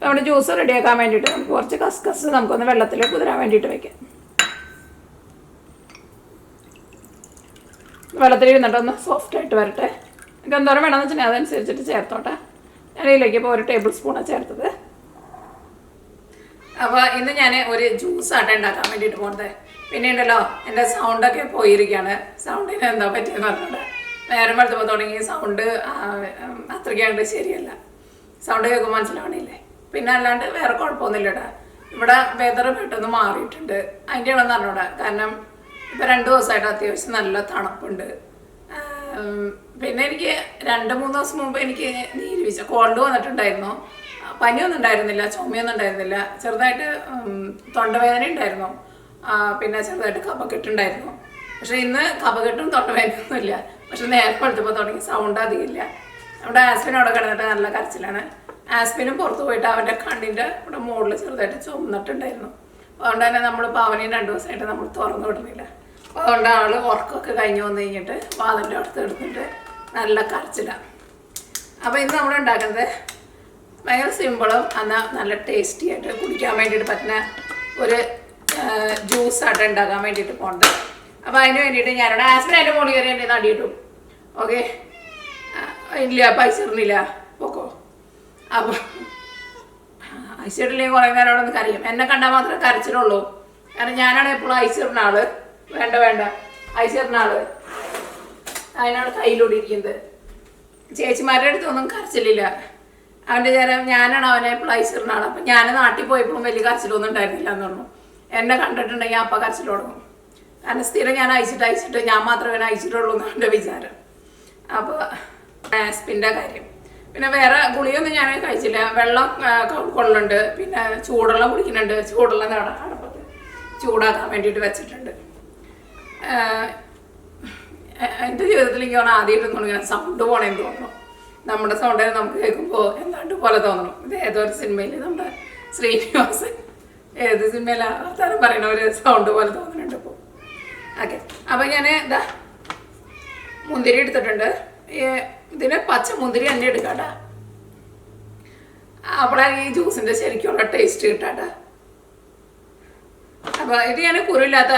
നമ്മുടെ ജ്യൂസ് റെഡിയാക്കാൻ വേണ്ടിയിട്ട് നമുക്ക് കുറച്ച് കസ്കസ് നമുക്കൊന്ന് വെള്ളത്തിൽ കുതിരാൻ വേണ്ടിയിട്ട് വയ്ക്കാം. വെള്ളത്തിൽ ഇരുന്നിട്ടൊന്ന് സോഫ്റ്റായിട്ട് വരട്ടെ. എനിക്ക് എന്തോരം വേണമെന്ന് വെച്ചാൽ അതനുസരിച്ചിട്ട് ചേർത്തോട്ടെ. ഞാൻ ഇതിലേക്ക് ഇപ്പോൾ 1 ടേബിൾ സ്പൂണാണ് ചേർത്തത്. അപ്പോൾ ഇന്ന് ഞാൻ ഒരു ജ്യൂസായിട്ട് ഉണ്ടാക്കാൻ വേണ്ടിയിട്ട് പോകുന്നത്. പിന്നെ ഉണ്ടല്ലോ എൻ്റെ സൗണ്ടൊക്കെ പോയിരിക്കുകയാണ്. സൗണ്ടിന് എന്താ പറ്റിയെന്ന് പറഞ്ഞോട്ടെ. നേരം വെളുത്തപ്പോൾ തുടങ്ങി സൗണ്ട് അത്രയ്ക്കാണ്ട് ശരിയല്ല. സൗണ്ട് കേൾക്കുമ്പോൾ മനസ്സിലാവണില്ലേ. പിന്നെ അല്ലാണ്ട് വേറെ കുഴപ്പമൊന്നുമില്ല കേട്ടോ. ഇവിടെ വെതർ പെട്ടെന്ന് മാറിയിട്ടുണ്ട്. അതിൻ്റെ ആണെന്ന് പറഞ്ഞൂടാ. കാരണം ഇപ്പോൾ 2 ദിവസമായിട്ട് അത്യാവശ്യം നല്ല തണുപ്പുണ്ട്. പിന്നെ എനിക്ക് 2-3 ദിവസം മുമ്പ് എനിക്ക് നീര് കോൾഡ് വന്നിട്ടുണ്ടായിരുന്നു. പനിയൊന്നും ഉണ്ടായിരുന്നില്ല, ചുമയൊന്നും ഉണ്ടായിരുന്നില്ല. ചെറുതായിട്ട് തൊണ്ടവേദന ഉണ്ടായിരുന്നു. പിന്നെ ചെറുതായിട്ട് കഫക്കെട്ടുണ്ടായിരുന്നു. പക്ഷെ ഇന്ന് കഫക്കെട്ടും തൊണ്ടവേദനയൊന്നുമില്ല. പക്ഷെ നേരെ വെളുത്തപ്പോൾ തുടങ്ങി സൗണ്ട് അധികമില്ല. നമ്മുടെ ആസ്പിൻ അവിടെ കിടന്നിട്ട് നല്ല കരച്ചിലാണ്. ആസ്പിനും പുറത്ത് പോയിട്ട് അവൻ്റെ കണ്ണിൻ്റെ ഇവിടെ മുകളിൽ ചെറുതായിട്ട് ചുമന്നിട്ടുണ്ടായിരുന്നു. അതുകൊണ്ട് തന്നെ നമ്മളിപ്പോൾ അവനെയും 2 ദിവസമായിട്ട് നമ്മൾ തുറന്നു വിടുന്നില്ല. അപ്പോൾ അതുകൊണ്ട് ആൾ ഉറക്കമൊക്കെ കഴിഞ്ഞ് വന്നു കഴിഞ്ഞിട്ട് വാതിൻ്റെ അടുത്ത് എടുത്തിട്ട് നല്ല കരച്ചിലാണ്. അപ്പോൾ ഇന്ന് നമ്മൾ ഉണ്ടാക്കുന്നത് ഭയങ്കര സിമ്പിളും എന്നാൽ നല്ല ടേസ്റ്റി ആയിട്ട് കുടിക്കാൻ വേണ്ടിയിട്ട് പറ്റുന്ന ഒരു ജ്യൂസായിട്ട് ഉണ്ടാക്കാൻ വേണ്ടിയിട്ട് പോകുന്നത്. അപ്പോൾ അതിന് വേണ്ടിയിട്ട് ഞാനിവിടെ ആസ്പിൻ അതിൻ്റെ മുകളിൽ കയറി എൻ്റെ നടിയിട്ടു. ഓക്കെ, ഇല്ല പൈസ ഇടുന്നില്ല പോക്കോ. അപ്പോൾ ഐസിട്ടില്ലെങ്കിൽ കുറേ നേരം അവിടെ ഒന്ന് കരയും. എന്നെ കണ്ടാൽ മാത്രമേ കരച്ചിലുള്ളൂ. കാരണം ഞാനാണ് എപ്പോഴും ഐസിടുന്ന ആള്. വേണ്ട ഐസിടുന്ന ആള് അതിനാണ് കയ്യിലൂടിയിരിക്കുന്നത്. ചേച്ചിമാരുടെ അടുത്തൊന്നും കരച്ചിലില്ല. അവൻ്റെ ഞാനാണ് അവനെ എപ്പോഴും ഐസിടുന്ന ആൾ. അപ്പം ഞാൻ നാട്ടിൽ പോയപ്പോഴും വലിയ കരച്ചിലൊന്നും ഉണ്ടായിരുന്നില്ല എന്ന് പറഞ്ഞു. എന്നെ കണ്ടിട്ടുണ്ടെങ്കിൽ അപ്പം കരച്ചിൽ തുടങ്ങും. കാരണം സ്ഥിരം ഞാൻ അയച്ചിട്ട് ഞാൻ മാത്രമേ അയച്ചിട്ടുള്ളൂ എന്ന് എൻ്റെ വിചാരം. അപ്പോൾ ആസ്പിൻ്റെ കാര്യം പിന്നെ വേറെ ഗുളിയൊന്നും ഞാൻ കഴിച്ചില്ല. വെള്ളം കൊള്ളുന്നുണ്ട്. പിന്നെ ചൂടുവെള്ളം കുടിക്കുന്നുണ്ട്. ചൂടുവെള്ളം അടുപ്പത്ത് ചൂടാക്കാൻ വേണ്ടിയിട്ട് വെച്ചിട്ടുണ്ട്. എൻ്റെ ജീവിതത്തിൽ എനിക്ക് തോന്നുന്നു ആദ്യമായിട്ട് തുടങ്ങിയ സൗണ്ട് പോകണമെന്ന് തോന്നുന്നു. നമ്മുടെ സൗണ്ട് നമുക്ക് കേൾക്കുമ്പോൾ എന്താണ്ട് പോലെ തോന്നണം. ഇത് ഏതൊരു സിനിമയിൽ നമ്മുടെ ശ്രീനിവാസൻ ഏത് സിനിമയിലാണ് ആൾക്കാരും പറയുന്ന ഒരു സൗണ്ട് പോലെ തോന്നുന്നുണ്ട് ഇപ്പോൾ. ഓക്കെ, അപ്പോൾ ഞാൻ ഇതാ മുന്തിരി എടുത്തിട്ടുണ്ട്. ഇതിന് പച്ച മുന്തിരി തന്നെ എടുക്കാട്ടാ. അപ്പോഴാണ് ഈ ജ്യൂസിൻ്റെ ശരിക്കുള്ള ടേസ്റ്റ് കിട്ടാട്ടാ. അപ്പോൾ ഇത് ഞാൻ കുരുമില്ലാത്ത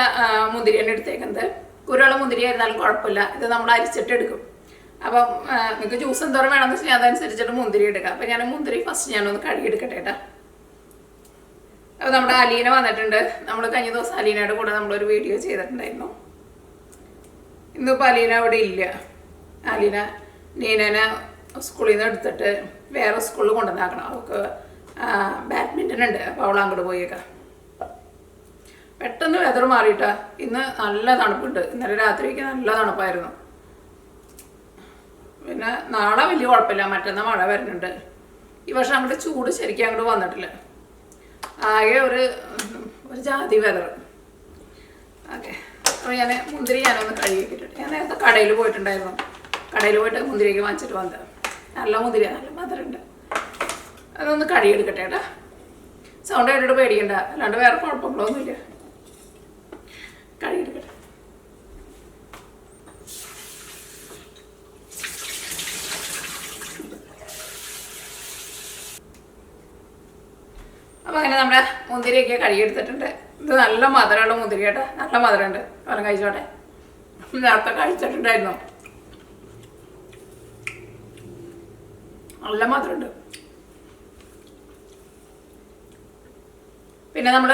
മുന്തിരി തന്നെ എടുത്തേക്കുന്നത്. കുരുള്ള മുന്തിരി ആയിരുന്നാലും കുഴപ്പമില്ല. ഇത് നമ്മൾ അരിച്ചിട്ട് എടുക്കും. അപ്പം നിങ്ങൾക്ക് ജ്യൂസ് എന്തോരം വേണമെന്ന് വെച്ചാൽ അതനുസരിച്ചിട്ട് മുന്തിരി എടുക്കാം. അപ്പം ഞാൻ മുന്തിരി ഫസ്റ്റ് ഞാനൊന്ന് കഴുകിയെടുക്കട്ടെ കേട്ടോ. അപ്പോൾ നമ്മുടെ അലീന വന്നിട്ടുണ്ട്. നമ്മൾ കഴിഞ്ഞ ദിവസം അലീനയുടെ കൂടെ നമ്മളൊരു വീഡിയോ ചെയ്തിട്ടുണ്ടായിരുന്നു. ഇന്നിപ്പോൾ അലീന അവിടെ ഇല്ല. അലീന നീനനെ സ്കൂളിൽ നിന്ന് എടുത്തിട്ട് വേറെ സ്കൂളിൽ കൊണ്ടുവന്നാക്കണം. അവൾക്ക് ബാഡ്മിൻ്റൺ ഉണ്ട്. അപ്പോൾ അവൾ അങ്ങോട്ട് പോയേക്കാം. പെട്ടെന്ന് വെതർ മാറിയിട്ടാ. ഇന്ന് നല്ല തണുപ്പുണ്ട്. ഇന്നലെ രാത്രിക്ക് നല്ല തണുപ്പായിരുന്നു. പിന്നെ നാളെ വലിയ കുഴപ്പമില്ല. മറ്റന്നാൾ മഴ വരുന്നുണ്ട്. ഈ വർഷം അങ്ങോട്ട് ചൂട് ശരിക്കും അങ്ങോട്ട് വന്നിട്ടില്ല. ആകെ ഒരു ജാതി വെതർ. ഓക്കെ, അപ്പോൾ ഞാൻ മുന്തിരി ഞാനൊന്ന് കഴുകിയിട്ടിട്ട് ഞാൻ നേരത്തെ കടയിൽ പോയിട്ടുണ്ടായിരുന്നു. കടയിൽ പോയിട്ട് മുന്തിരിയൊക്കെ വാങ്ങിച്ചിട്ട് വന്നത്. നല്ല മുന്തിരിയാണ്, നല്ല മധുരമുണ്ട്. അതൊന്ന് കഴുകിയെടുക്കട്ടെ കേട്ടോ. സൗണ്ട് കേട്ടിട്ട് പേടിക്കണ്ട. അല്ലാണ്ട് വേറെ കുഴപ്പങ്ങളൊന്നുമില്ല. കഴുകിയെടുക്കട്ടെ. അപ്പോൾ അങ്ങനെ നമ്മുടെ മുന്തിരിയൊക്കെ കഴുകിയെടുത്തിട്ടുണ്ട്. ഇത് നല്ല മധുരമുള്ള മുന്തിരി കേട്ടോ. നല്ല മധുരമുണ്ട്. അവരും കഴിച്ചോട്ടെ. നേരത്തെ കഴിച്ചിട്ടുണ്ടായിരുന്നു. നല്ല മധുരമുണ്ട്. പിന്നെ നമ്മൾ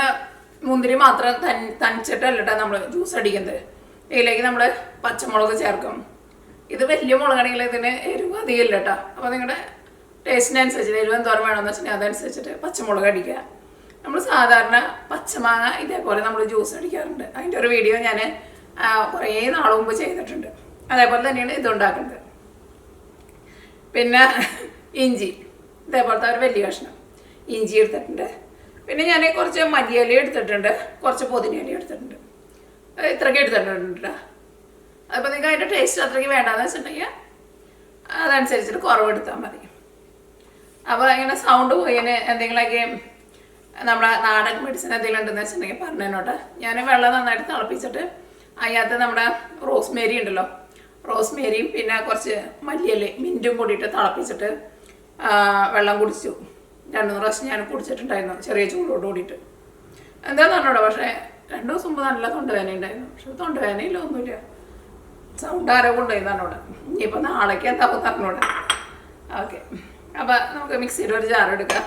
മുന്തിരി മാത്രം തനിച്ചിട്ടല്ല കേട്ടോ നമ്മൾ ജ്യൂസ് അടിക്കുന്നത്. ഇതിലേക്ക് നമ്മൾ പച്ചമുളക് ചേർക്കും. ഇത് വലിയ മുളകാണെങ്കിൽ ഇതിന് എരിവ് അധികമില്ല കേട്ടോ. അപ്പോൾ നിങ്ങളുടെ ടേസ്റ്റിനനുസരിച്ചിട്ട് എരിവ് എന്തോരം വേണമെന്ന് വെച്ചാൽ അതനുസരിച്ചിട്ട് പച്ചമുളക് അടിക്കുക. നമ്മൾ സാധാരണ പച്ചമാങ്ങ ഇതേപോലെ നമ്മൾ ജ്യൂസ് അടിക്കാറുണ്ട്. അതിൻ്റെ ഒരു വീഡിയോ ഞാൻ കുറേ നാൾ മുമ്പ് ചെയ്തിട്ടുണ്ട്. അതേപോലെ തന്നെയാണ് ഇതുണ്ടാക്കുന്നത്. പിന്നെ ഇഞ്ചി ഇതേപോലത്തെ ഒരു വലിയ കഷ്ണം ഇഞ്ചി എടുത്തിട്ടുണ്ട്. പിന്നെ ഞാൻ കുറച്ച് മല്ലിയില എടുത്തിട്ടുണ്ട്. കുറച്ച് പുതിനയില എടുത്തിട്ടുണ്ട്. ഇത്രയ്ക്ക് എടുത്തിട്ടുണ്ട് കേട്ടോ. അപ്പോൾ നിങ്ങൾക്ക് അതിൻ്റെ ടേസ്റ്റ് അത്രയ്ക്ക് വേണ്ടാന്ന് വെച്ചിട്ടുണ്ടെങ്കിൽ അതനുസരിച്ചിട്ട് കുറവെടുത്താൽ മതി. അപ്പോൾ ഇങ്ങനെ സൗണ്ട് പോയതിന് എന്തെങ്കിലുമൊക്കെ നമ്മുടെ നാടൻ മെഡിസിൻ എന്തെങ്കിലും ഉണ്ടെന്ന് വെച്ചിട്ടുണ്ടെങ്കിൽ പറഞ്ഞോട്ടെ. ഞാൻ വെള്ളം നന്നായിട്ട് തിളപ്പിച്ചിട്ട് അതിനകത്ത് നമ്മുടെ റോസ്മേരി ഉണ്ടല്ലോ, റോസ്മേരിയും പിന്നെ കുറച്ച് മല്ലിയില മിൻറ്റും കൂടിയിട്ട് തിളപ്പിച്ചിട്ട് വെള്ളം കുടിച്ചു. 2-3 പ്രാവശ്യം ഞാൻ കുടിച്ചിട്ടുണ്ടായിരുന്നു ചെറിയ ചൂടോട് കൂടിയിട്ട്. എന്താന്ന് പറഞ്ഞോടാ, പക്ഷേ 2 ദിവസം മുമ്പ് നല്ല തൊണ്ടവേദന ഉണ്ടായിരുന്നു. പക്ഷെ തൊണ്ടവേദനയില്ല, ഒന്നുമില്ല. സൗണ്ട് ആരോ കൊണ്ടുപോയിന്നാണ് അവിടെ. ഇനിയിപ്പോൾ നാളേക്ക് എന്താവും പറഞ്ഞോടെ. ഓക്കെ, അപ്പം നമുക്ക് മിക്സിയുടെ ഒരു ജാർ എടുക്കാം.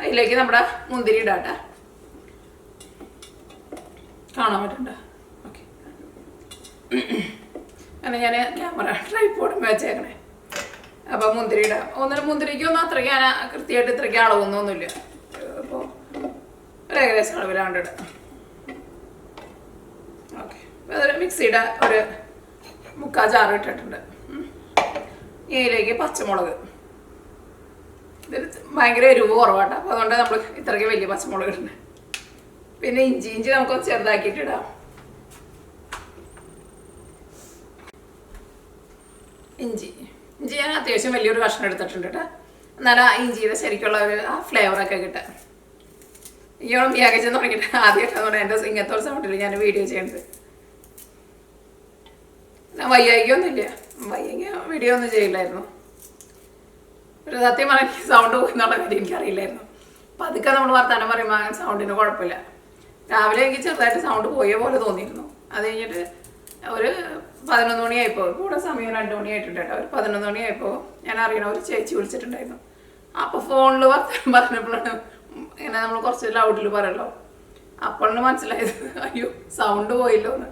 അതിലേക്ക് നമ്മുടെ മുന്തിരി ഇടാട്ടെ. കാണാൻ പറ്റണ്ട? ഓക്കെ, അങ്ങനെ ഞാൻ ക്യാമറ ട്രൈപോഡ് വെച്ചേക്കണേ. അപ്പം മുന്തിരി ഇടാം. മുന്തിരിക്കൊന്നും അത്രയ്ക്ക് ഞാൻ കൃത്യമായിട്ട് ഇത്രയ്ക്ക് അളവൊന്നുമില്ല. അപ്പോൾ ഒരു ഏകദേശം അളവിലാണ്ട് ഇടാം. ഓക്കെ, അതൊരു മിക്സിയുടെ ഒരു 3/4 ജാർ ഇട്ടിട്ടുണ്ട്. ഇതിലേക്ക് പച്ചമുളക്, ഇതിൽ ഭയങ്കര എരിവ് കുറവാട്ടോ, അപ്പോൾ അതുകൊണ്ട് നമ്മൾ ഇത്രയ്ക്ക് വലിയ പച്ചമുളക് ഇടുന്നത്. പിന്നെ ഇഞ്ചി നമുക്കൊന്ന് ചെറുതാക്കിയിട്ട് ഇടാം. ഇഞ്ചി ഞാൻ അത്യാവശ്യം വലിയൊരു കഷ്ണം എടുത്തിട്ടുണ്ട് കേട്ടോ. എന്നാലും ആ ഇഞ്ചിയുടെ ശരിക്കുള്ള ഒരു ആ ഫ്ലേവറൊക്കെ കിട്ടാം. ഇയോളം വ്യാഖ്യാനം തുടങ്ങിയിട്ട് ആദ്യമായിട്ടാണ് എൻ്റെ ഇങ്ങനത്തെ ഒരു സൗണ്ടിൽ ഞാൻ വീഡിയോ ചെയ്യുന്നത്. വയ്യായിക്കൊന്നുമില്ല, വയ്യെങ്കിൽ വീഡിയോ ഒന്നും ചെയ്യില്ലായിരുന്നു. ഒരു സത്യം പറഞ്ഞാൽ സൗണ്ട് പോയി എന്നുള്ള കാര്യം എനിക്കറിയില്ലായിരുന്നു. അപ്പം അതൊക്കെ നമ്മൾ വർത്താനം പറയുമ്പോൾ അങ്ങനെ സൗണ്ടിന് കുഴപ്പമില്ല. രാവിലെ എനിക്ക് ചെറുതായിട്ട് സൗണ്ട് പോയ പോലെ തോന്നിയിരുന്നു. അത് കഴിഞ്ഞിട്ട് ഒരു 11 മണിയായപ്പോൾ, കൂടെ സമയം 2 മണിയായിട്ടുണ്ട് കേട്ടോ. ഒരു 11 മണിയായപ്പോൾ ഞാൻ അറിയണ ഒരു ചേച്ചി വിളിച്ചിട്ടുണ്ടായിരുന്നു. അപ്പോൾ ഫോണിൽ വർത്താനം പറഞ്ഞപ്പോഴാണ് ഇങ്ങനെ നമ്മൾ കുറച്ച് ലൗഡിൽ പറയല്ലോ, അപ്പോഴാണ് മനസ്സിലായത് അയ്യോ സൗണ്ട് പോയില്ലോ എന്ന്.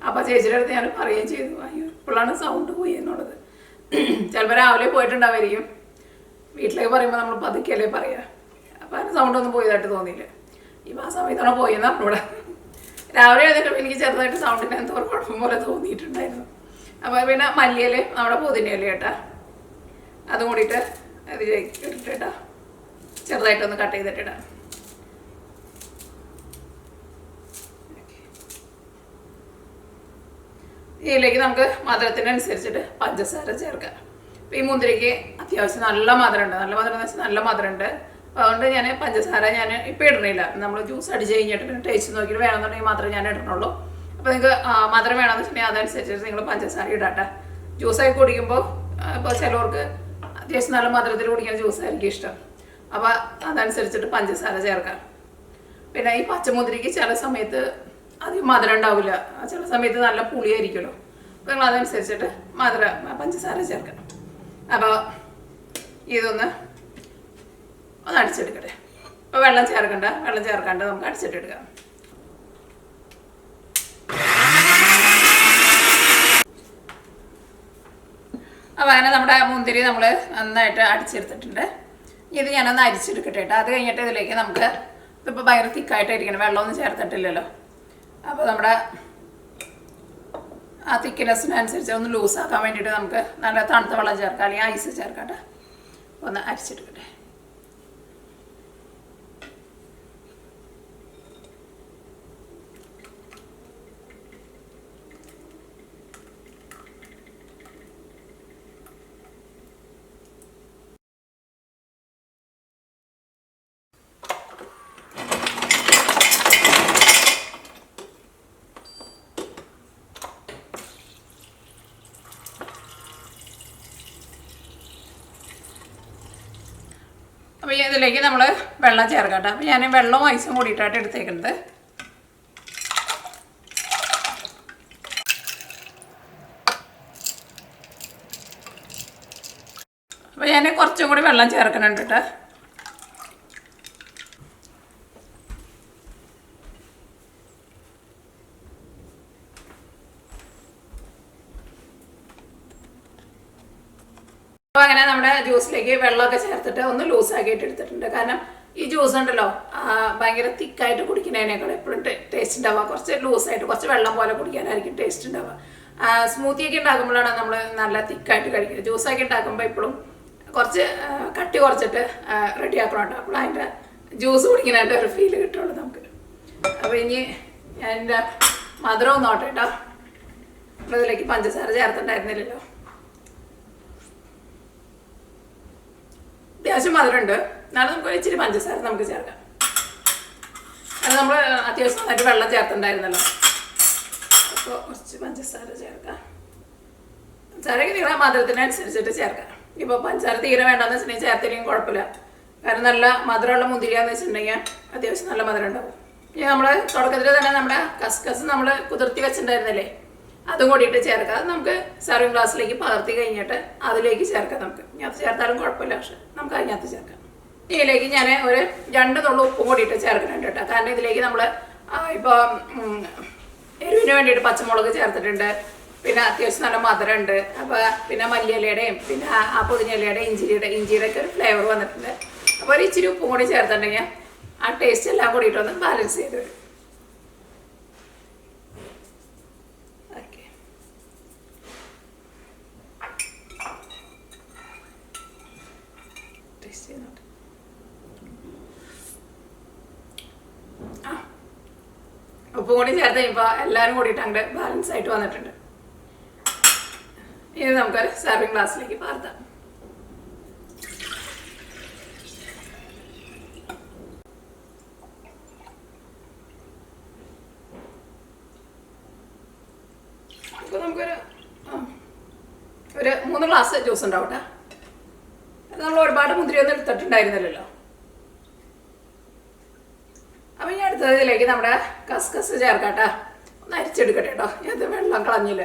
അപ്പോൾ ചേച്ചിയുടെ അടുത്ത് ഞാൻ പറയുകയും ചെയ്തു, അയ്യോ ഇപ്പോഴാണ് സൗണ്ട് പോയി എന്നുള്ളത്. ചിലപ്പോൾ രാവിലെ പോയിട്ടുണ്ടാവായിരിക്കും. വീട്ടിലേക്ക് പറയുമ്പോൾ നമ്മൾ പതുക്കെയല്ലേ പറയുക. അപ്പോൾ അതിന് സൗണ്ടൊന്നും പോയതായിട്ട് തോന്നിയില്ല. ഇപ്പം ആ സമയത്താണ് പോയെന്ന് പറഞ്ഞൂടെ. രാവിലെ എഴുതിയിട്ട് എനിക്ക് ചെറുതായിട്ട് സൗണ്ടിന് എന്തോ ഒരു കുഴപ്പം പോലെ തോന്നിയിട്ടുണ്ടായിരുന്നു. അപ്പോൾ പിന്നെ മല്ലിയില, നമ്മുടെ പുതിനയില കേട്ടാ, അതും കൂടിയിട്ട് അതിലേക്ക് ഇട്ടിട്ടാ ചെറുതായിട്ടൊന്ന് കട്ട് ചെയ്തിട്ടിടാം. ഇതിലേക്ക് നമുക്ക് മധുരത്തിനനുസരിച്ചിട്ട് പഞ്ചസാര ചേർക്കാം. അപ്പോൾ ഈ മുന്തിരിക്ക് അത്യാവശ്യം നല്ല മധുരമുണ്ട്. നല്ല മധുരം എന്ന് വെച്ചാൽ നല്ല മധുരമുണ്ട്. അപ്പോൾ അതുകൊണ്ട് ഞാൻ പഞ്ചസാര ഇപ്പോൾ ഇടണില്ല. നമ്മൾ ജ്യൂസ് അടിച്ച് കഴിഞ്ഞിട്ട് പിന്നെ ടേസ്റ്റ് നോക്കിയിട്ട് വേണമെന്നുണ്ടെങ്കിൽ മാത്രമേ ഞാൻ ഇടണുള്ളൂ. അപ്പോൾ നിങ്ങൾക്ക് മധുരം വേണമെന്ന് വെച്ചിട്ടുണ്ടെങ്കിൽ അതനുസരിച്ചിട്ട് നിങ്ങൾ പഞ്ചസാര ഇടാട്ടെ. ജ്യൂസായി കുടിക്കുമ്പോൾ ഇപ്പോൾ ചിലവർക്ക് അത്യാവശ്യം നല്ല മധുരത്തിൽ കുടിക്കുന്ന ജ്യൂസായിരിക്കും ഇഷ്ടം. അപ്പോൾ അതനുസരിച്ചിട്ട് പഞ്ചസാര ചേർക്കാം. പിന്നെ ഈ പച്ചമുന്തിരിക്ക് ചില സമയത്ത് അധികം മധുരം ഉണ്ടാവില്ല, ചില സമയത്ത് നല്ല പുളിയായിരിക്കുമല്ലോ. അപ്പോൾ നിങ്ങൾ അതനുസരിച്ചിട്ട് പഞ്ചസാര ചേർക്കണം. അപ്പോൾ ഇതൊന്ന് അടിച്ചെടുക്കട്ടെ. അപ്പോൾ വെള്ളം ചേർക്കാണ്ട് നമുക്ക് അടിച്ചിട്ടെടുക്കാം. അപ്പോൾ അങ്ങനെ നമ്മുടെ മുന്തിരി നമ്മൾ നന്നായിട്ട് അടിച്ചെടുത്തിട്ടുണ്ട്. ഇത് ഞാനൊന്ന് അരിച്ചെടുക്കട്ടെ കേട്ടോ. അത് കഴിഞ്ഞിട്ട് ഇതിലേക്ക് നമുക്ക് ഇതിപ്പോൾ ഭയങ്കര തിക്കായിട്ടായിരിക്കണം, വെള്ളമൊന്നും ചേർത്തിട്ടില്ലല്ലോ. അപ്പോൾ നമ്മുടെ ആ തിക്നെസ്സിനനുസരിച്ച് ഒന്ന് ലൂസാക്കാൻ വേണ്ടിയിട്ട് നമുക്ക് നല്ല തണുത്ത വെള്ളം ചേർക്കാം, അല്ലെങ്കിൽ ഐസ് ചേർക്കട്ടെ. ഒന്ന് അരിച്ചെടുക്കട്ടെ. അപ്പോൾ ഇതിലേക്ക് നമ്മൾ വെള്ളം ചേർക്കട്ടെ. അപ്പോൾ ഞാൻ വെള്ളവും ഐസും കൂടിയിട്ടാണ് എടുത്തേക്കുന്നത്. അപ്പോൾ ഞാൻ കുറച്ചും കൂടി വെള്ളം ചേർക്കുന്നുണ്ട് കേട്ടോ. അപ്പോൾ അങ്ങനെ നമ്മുടെ ജ്യൂസിലേക്ക് വെള്ളമൊക്കെ ചേർത്തിട്ട് ഒന്ന് ലൂസാക്കിയിട്ട് എടുത്തിട്ടുണ്ട്. കാരണം ഈ ജ്യൂസ് ഉണ്ടല്ലോ ഭയങ്കര തിക്കായിട്ട് കുടിക്കുന്നതിനേക്കാൾ എപ്പോഴും ടേസ്റ്റ് ഉണ്ടാവുക കുറച്ച് ലൂസായിട്ട്, കുറച്ച് വെള്ളം പോലെ കുടിക്കാനായിരിക്കും ടേസ്റ്റ് ഉണ്ടാവുക. സ്മൂത്തിയൊക്കെ ഉണ്ടാക്കുമ്പോഴാണ് നമ്മൾ നല്ല തിക്കായിട്ട് കഴിക്കുന്നത്. ജ്യൂസൊക്കെ ഉണ്ടാക്കുമ്പോൾ എപ്പോഴും കുറച്ച് കട്ടി കുറച്ചിട്ട് റെഡി ആക്കണം കേട്ടോ. അപ്പോൾ അതിൻ്റെ ജ്യൂസ് കുടിക്കാനായിട്ട് ഒരു ഫീല് കിട്ടുള്ളൂ നമുക്ക്. അപ്പോൾ ഇനി ഞാൻ എൻ്റെ മധുരം ഒന്ന് നോട്ടെ കേട്ടോ. അപ്പോൾ ഇതിലേക്ക് പഞ്ചസാര ചേർത്തിട്ടുണ്ടായിരുന്നില്ലല്ലോ. അത്യാവശ്യം മധുരമുണ്ട്, എന്നാലും നമുക്ക് ഇച്ചിരി പഞ്ചസാര നമുക്ക് ചേർക്കാം. അത് നമ്മൾ അത്യാവശ്യം നന്നായിട്ട് വെള്ളം ചേർത്തിട്ടുണ്ടായിരുന്നല്ലോ. അപ്പോൾ കുറച്ച് പഞ്ചസാര ചേർക്കാം. പഞ്ചസാരയൊക്കെ നിങ്ങളുടെ മധുരത്തിനനുസരിച്ചിട്ട് ചേർക്കാം. ഇപ്പോൾ പഞ്ചസാര തീരെ വേണ്ടെന്ന് വെച്ചിട്ടുണ്ടെങ്കിൽ ചേർത്തില്ലെങ്കിൽ കുഴപ്പമില്ല. കാരണം നല്ല മധുരമുള്ള മുന്തിരിയാന്ന് വെച്ചിട്ടുണ്ടെങ്കിൽ അത്യാവശ്യം നല്ല മധുരം ഉണ്ടാവും. ഇനി നമ്മൾ തുടക്കത്തിൽ തന്നെ നമ്മുടെ കസ്കസ് നമ്മൾ കുതിർത്തി വെച്ചിട്ടുണ്ടായിരുന്നില്ലേ, അതും കൂടിയിട്ട് ചേർക്കാം. അത് നമുക്ക് സർവിങ് ഗ്ലാസ്സിലേക്ക് പകർത്തി കഴിഞ്ഞിട്ട് അതിലേക്ക് ചേർക്കാം. നമുക്ക് ഇനി അത് ചേർത്താലും കുഴപ്പമില്ല, പക്ഷെ നമുക്ക് അതിനകത്ത് ചേർക്കാം. ഇതിലേക്ക് ഞാൻ ഒരു 2 നുള്ളു ഉപ്പും കൂടിയിട്ട് ചേർക്കുന്നുണ്ട് കേട്ടോ. കാരണം ഇതിലേക്ക് നമ്മൾ ഇപ്പോൾ എരിവിന് വേണ്ടിയിട്ട് പച്ചമുളക് ചേർത്തിട്ടുണ്ട്, പിന്നെ അത്യാവശ്യം നല്ല മധുരമുണ്ട്. അപ്പോൾ പിന്നെ മല്ലിയിലയുടെയും പിന്നെ ആ പുതിനയിലയുടെയും ഇഞ്ചിയുടെ ഒക്കെ ഒരു ഫ്ലേവർ വന്നിട്ടുണ്ട്. അപ്പോൾ ഒരു ഇച്ചിരി ഉപ്പും കൂടി ചേർത്തിട്ടുണ്ടെങ്കിൽ ആ ടേസ്റ്റ് എല്ലാം കൂടിയിട്ടൊന്ന് ബാലൻസ് ചെയ്ത് വരും. ഓക്കെ, ടേസ്റ്റ് ചെയ്യുന്നുണ്ട്. ഉപ്പും കൂടി ചേർത്ത് കഴിയുമ്പോൾ എല്ലാവരും കൂടിയിട്ട് അങ്ങോട്ട് ബാലൻസ് ആയിട്ട് വന്നിട്ടുണ്ട്. ഇത് നമുക്കൊരു സർവിങ് ഗ്ലാസ്സിലേക്ക് പകർത്താം. ഇപ്പോൾ നമുക്കൊരു 3 ഗ്ലാസ് ജ്യൂസ് ഉണ്ടാവും കേട്ടോ. നമ്മൾ ഒരുപാട് മുന്തിരിയൊന്നും എടുത്തിട്ടുണ്ടായിരുന്നില്ലല്ലോ. അപ്പം ഞാൻ അടുത്തത് ഇതിലേക്ക് നമ്മുടെ കസ്കസ് ചേർക്കാട്ടോ. ഒന്ന് അരിച്ചെടുക്കട്ടെ കേട്ടോ, ഇത് വെള്ളം കളഞ്ഞില്ല.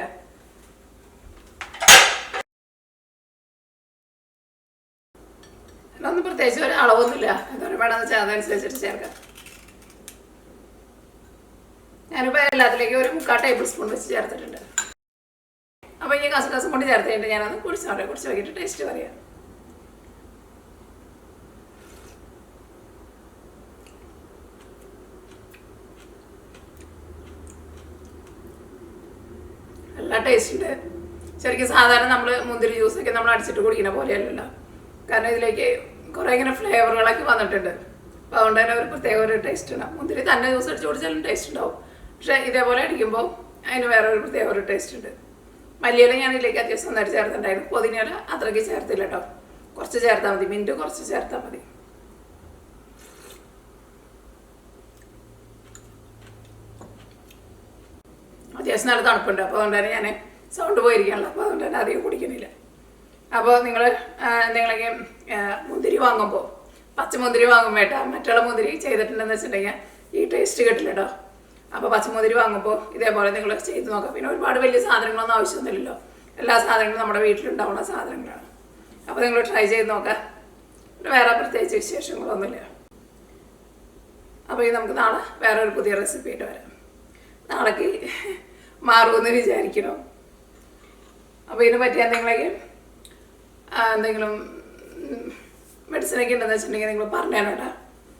ഒന്നും പ്രത്യേകിച്ച് ഒരു അളവൊന്നുമില്ല, എന്തോരം വേണമെന്ന് വെച്ചാൽ അതനുസരിച്ചിട്ട് ചേർക്കാം. ഞാനിപ്പോൾ എല്ലാത്തിലേക്ക് ഒരു 3/4 ടേബിൾ സ്പൂൺ വെച്ച് ചേർത്തിട്ടുണ്ട്. അപ്പോൾ ഈ കസ്കസും കൊണ്ട് ചേർത്ത് കഴിഞ്ഞിട്ട് ഞാനത് കുടിച്ച് നോക്കിയിട്ട് ടേസ്റ്റ് പറയാം. നല്ല ടേസ്റ്റ് ഉണ്ട്. ശരിക്കും സാധാരണ നമ്മൾ മുന്തിരി ജ്യൂസൊക്കെ നമ്മൾ അടിച്ചിട്ട് കുടിക്കുന്ന പോലെയല്ലല്ലോ. കാരണം ഇതിലേക്ക് കുറേ ഇങ്ങനെ ഫ്ലേവറുകളൊക്കെ വന്നിട്ടുണ്ട്. അപ്പോൾ അതുകൊണ്ട് തന്നെ ഒരു പ്രത്യേക ഒരു ടേസ്റ്റ് ഉണ്ടാവും. മുന്തിരി തന്നെ ജ്യൂസ് അടിച്ച് കുടിച്ചാലും ടേസ്റ്റ് ഉണ്ടാവും, പക്ഷേ ഇതേപോലെ അടിക്കുമ്പോൾ അതിന് വേറെ ഒരു പ്രത്യേക ഒരു ടേസ്റ്റ് ഉണ്ട്. മല്ലിയില ഞാൻ ഇതിലേക്ക് അത്യാവശ്യം നന്നായിട്ട് ചേർത്തിട്ടുണ്ടായിരുന്നു. പുതിനയില അത്രയ്ക്ക് ചേർത്തില്ല കേട്ടോ, കുറച്ച് ചേർത്താൽ മതി, മിൻറ്റ് കുറച്ച് ചേർത്താൽ മതി. അത്യാവശ്യം നല്ല തണുപ്പുണ്ട്, അപ്പോൾ അതുകൊണ്ട് തന്നെ ഞാൻ സൗണ്ട് പോയിരിക്കുകയാണല്ലോ, അപ്പോൾ അതുകൊണ്ട് തന്നെ അധികം കുടിക്കുന്നില്ല. അപ്പോൾ നിങ്ങൾ എന്തെങ്കിലുമൊക്കെ മുന്തിരി വാങ്ങുമ്പോൾ പച്ചമുന്തിരി വാങ്ങുമ്പോൾ കേട്ടോ, മറ്റുള്ള മുന്തിരി ചെയ്തിട്ടുണ്ടെന്ന് വെച്ചിട്ടുണ്ടെങ്കിൽ ഈ ടേസ്റ്റ് കിട്ടില്ല കേട്ടോ. അപ്പോൾ പച്ചമുന്തിരി വാങ്ങുമ്പോൾ ഇതേപോലെ നിങ്ങൾ ചെയ്ത് നോക്കാം. പിന്നെ ഒരുപാട് വലിയ സാധനങ്ങളൊന്നും ആവശ്യമൊന്നുമില്ലല്ലോ, എല്ലാ സാധനങ്ങളും നമ്മുടെ വീട്ടിലുണ്ടാവുന്ന സാധനങ്ങളാണ്. അപ്പോൾ നിങ്ങൾ ട്രൈ ചെയ്ത് നോക്കാം. വേറെ പ്രത്യേകിച്ച് വിശേഷങ്ങളൊന്നുമില്ല. അപ്പോൾ ഇത് നമുക്ക് നാളെ വേറെ ഒരു പുതിയ റെസിപ്പി ആയിട്ട് വരാം. നാളേക്ക് മാറുമെന്ന് വിചാരിക്കണം. അപ്പോൾ ഇതിനെ പറ്റി എന്തെങ്കിലും മെഡിസിനൊക്കെ ഉണ്ടെന്ന് വെച്ചിട്ടുണ്ടെങ്കിൽ നിങ്ങൾ പറഞ്ഞു തരാം കേട്ടോ.